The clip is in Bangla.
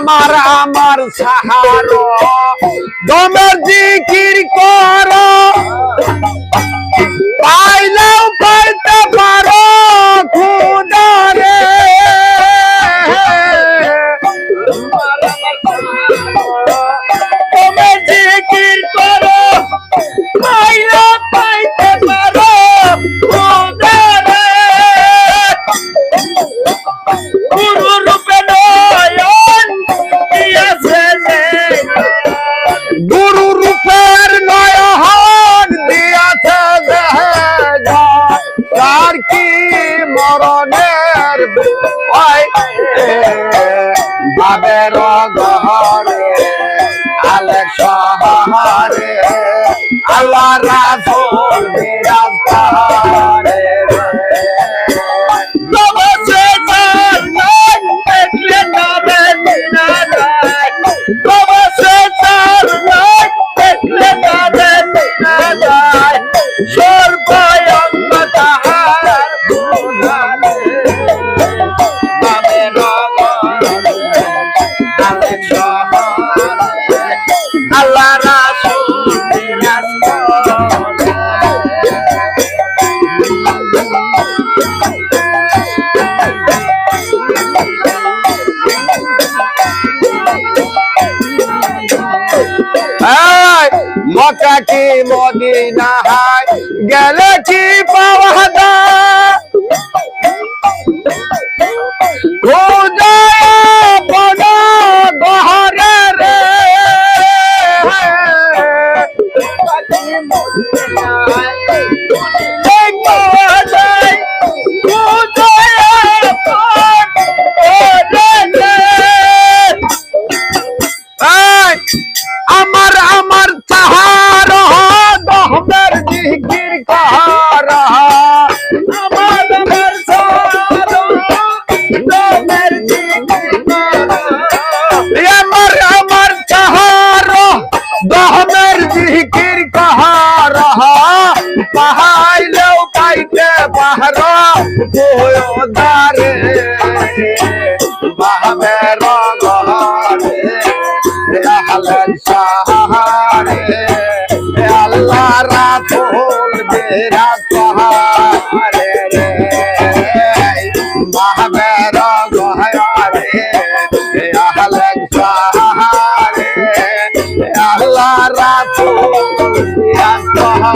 আমার আমার সাহারা দমের জিকির করো পাইলেও পাইতে পারো খুদা রে দমের জিকির করো পাইলেও পাইতে পারো খুদা রে গুরু রূপে নয়ন দিয়েছে গুরু রূপের নয়ন দিয়েছে তার কি মরণের ভাবের ঘরে আলেক শহরে আল্লাহ রাসূল বিরাজ করে আল্লাহ রাসূল বিরাজ মক্কা কি মদিনা হায় গেলে কি পাওয়া যায় খোদা বড় গহরে রে আমার আমার চাহার দহমের জিকির কর আমার আমার চাহার দহমের জিকির আমার আমার চাহার দহমের জিকির কর পাহাইলেও পাইতে পাহার দারে বাহমের ঘরে আহলেন সাহারে আল্লাহ রাসূল বিরাজ